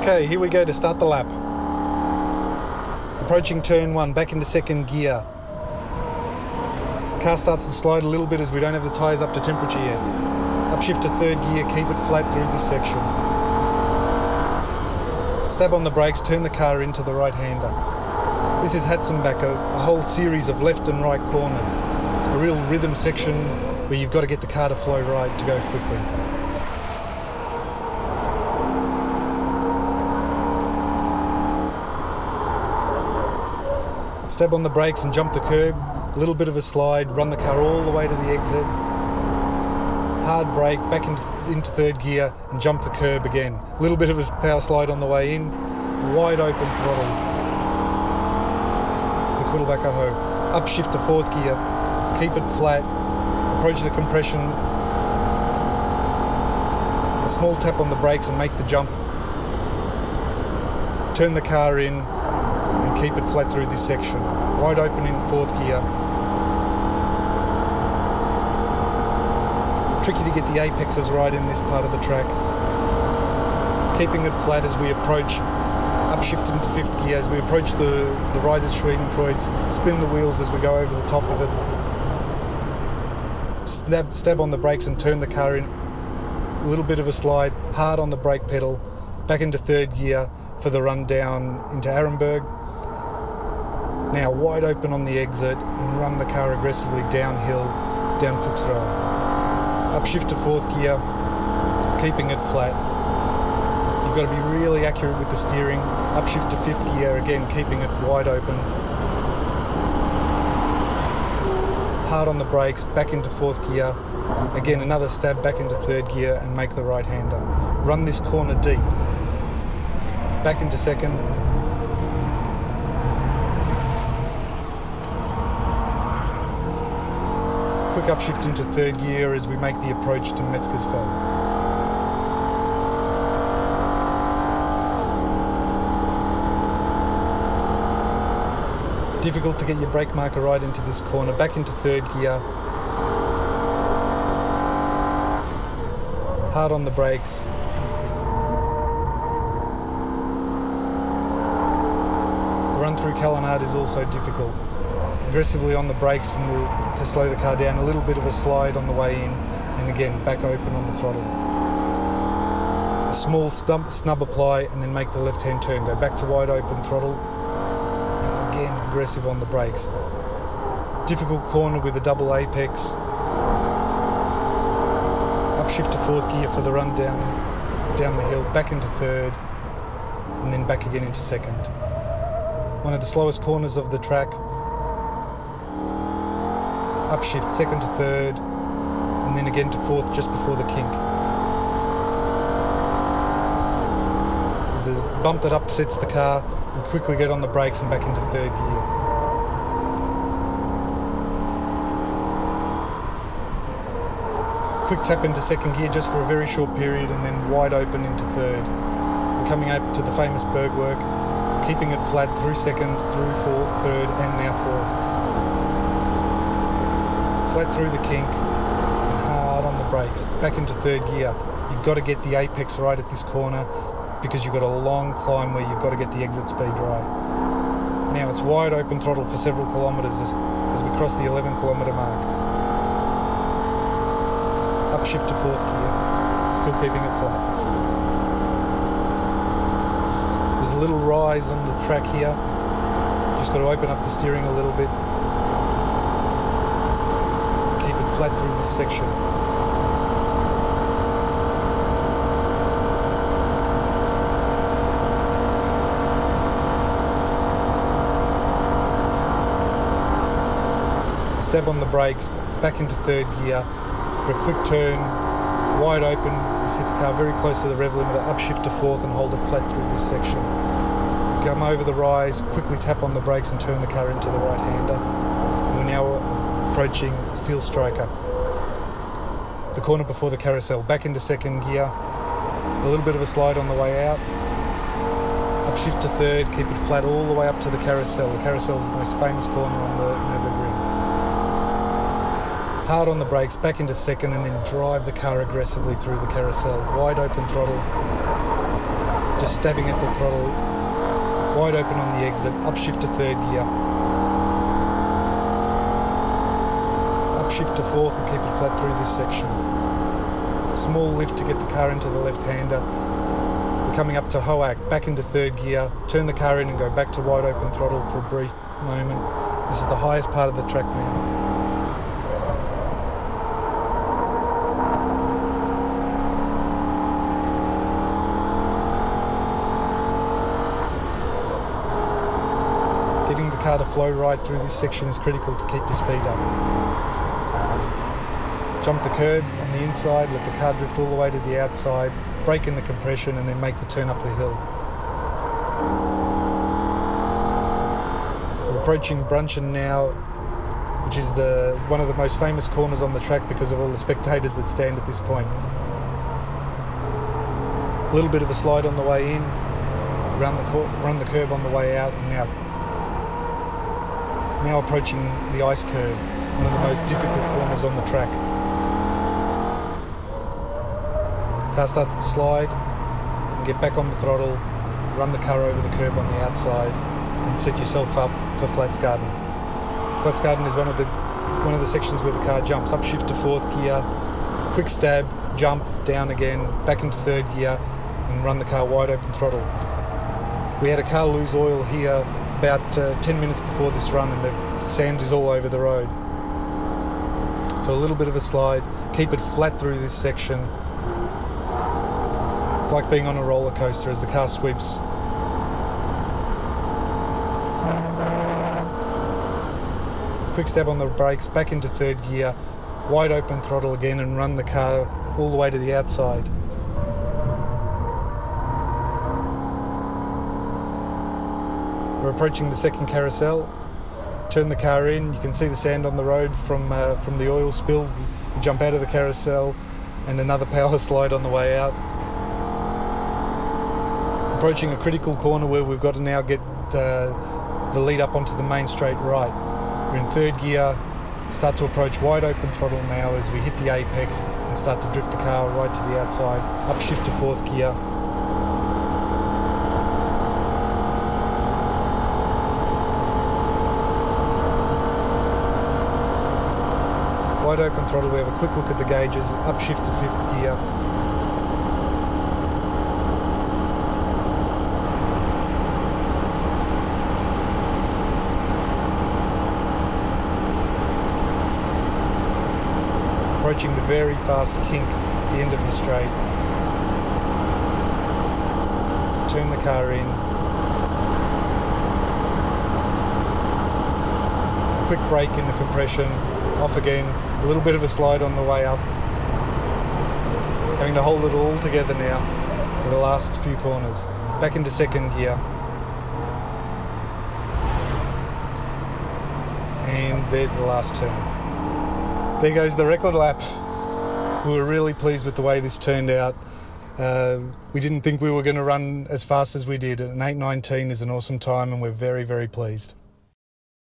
Okay, here we go to start the lap. Approaching turn 1, back into second gear. Car starts to slide a little bit as we don't have the tyres up to temperature yet. Upshift to third gear, keep it flat through this section. Stab on the brakes, turn the car into the right-hander. This is Hatzenbach, a whole series of left and right corners. A real rhythm section where you've got to get the car to flow right to go quickly. Stab on the brakes and jump the curb, a little bit of a slide, run the car all the way to the exit. Hard brake, back into third gear and jump the curb again. A little bit of a power slide on the way in, wide open throttle for Quiddelbacher-Ho. Upshift to fourth gear, keep it flat, approach the compression, a small tap on the brakes and make the jump. Turn the car in and keep it flat through this section. Wide open in fourth gear. Tricky to get the apexes right in this part of the track. Keeping it flat as we approach, upshift into fifth gear, as we approach the Reiseschwedenkreuz, spin the wheels as we go over the top of it. Stab on the brakes and turn the car in. A little bit of a slide, hard on the brake pedal, back into third gear for the run down into Arenberg. Now wide open on the exit and run the car aggressively downhill, down Fuchsrow. Upshift to fourth gear, keeping it flat. You've got to be really accurate with the steering. Upshift to fifth gear, again keeping it wide open. Hard on the brakes, back into fourth gear. Again another stab back into third gear and make the right-hander. Run this corner deep. Back into second. Quick upshift into third gear as we make the approach to Metzgersfeld. Difficult to get your brake marker right into this corner. Back into third gear. Hard on the brakes. The run through Calenard is also difficult. Aggressively on the brakes to slow the car down, a little bit of a slide on the way in, and again back open on the throttle. A small snub apply and then make the left hand turn, go back to wide open throttle, and again aggressive on the brakes. Difficult corner with a double apex. Upshift to fourth gear for the run down the hill, back into third, and then back again into second. One of the slowest corners of the track. Upshift second to third, and then again to fourth just before the kink. There's a bump that upsets the car. We quickly get on the brakes and back into third gear. Quick tap into second gear just for a very short period and then wide open into third. We're coming up to the famous Bergwerk, keeping it flat through second, through fourth, third, and now fourth. Flat through the kink and hard on the brakes, back into third gear. You've got to get the apex right at this corner because you've got a long climb where you've got to get the exit speed right. Now it's wide open throttle for several kilometres as we cross the 11 kilometre mark. Upshift to fourth gear, still keeping it flat. There's a little rise on the track here. Just got to open up the steering a little bit. Flat through this section. Stab on the brakes, back into third gear for a quick turn, wide open. We set the car very close to the rev limiter, upshift to fourth and hold it flat through this section. Come over the rise, quickly tap on the brakes and turn the car into the right-hander. And we're now approaching Steel Striker. The corner before the carousel, back into second gear, a little bit of a slide on the way out, upshift to third, keep it flat all the way up to the carousel. The carousel is the most famous corner on the Nürburgring. Hard on the brakes, back into second and then drive the car aggressively through the carousel, wide open throttle. just stabbing at the throttle, wide open on the exit, upshift to third gear, upshift to fourth and keep it flat through this section. Small lift to get the car into the left-hander. We're coming up to Hoak, back into third gear, turn the car in and go back to wide open throttle for a brief moment. This is the highest part of the track now. Getting the car to flow right through this section is critical to keep your speed up. Jump the curb on the inside, let the car drift all the way to the outside, brake in the compression and then make the turn up the hill. We're approaching Brunchen now, which is one of the most famous corners on the track because of all the spectators that stand at this point. A little bit of a slide on the way in, run the curb on the way out, and now approaching the ice curve, one of the most difficult corners on the track. Car starts to slide, and get back on the throttle, run the car over the curb on the outside, and set yourself up for Flatsgarden. Flatsgarden is one of the sections where the car jumps. Upshift to fourth gear, quick stab, jump, down again, back into third gear, and run the car wide open throttle. We had a car lose oil here about 10 minutes before this run, and the sand is all over the road. So a little bit of a slide, keep it flat through this section. It's like being on a roller coaster as the car sweeps. Quick stab on the brakes, back into third gear, wide open throttle again and run the car all the way to the outside. We're approaching the second carousel. Turn the car in, you can see the sand on the road from the oil spill. You jump out of the carousel and another power slide on the way out. Approaching a critical corner where we've got to now get the lead up onto the main straight right. We're in third gear, start to approach wide open throttle now as we hit the apex and start to drift the car right to the outside. Upshift to fourth gear. Wide open throttle, we have a quick look at the gauges, upshift to fifth gear. Approaching the very fast kink at the end of the straight. Turn the car in. A quick brake in the compression, off again, a little bit of a slide on the way up. Having to hold it all together now for the last few corners. Back into second gear. And there's the last turn. There goes the record lap. We were really pleased with the way this turned out. We didn't think we were going to run as fast as we did. An 8:19 is an awesome time and we're very, very pleased.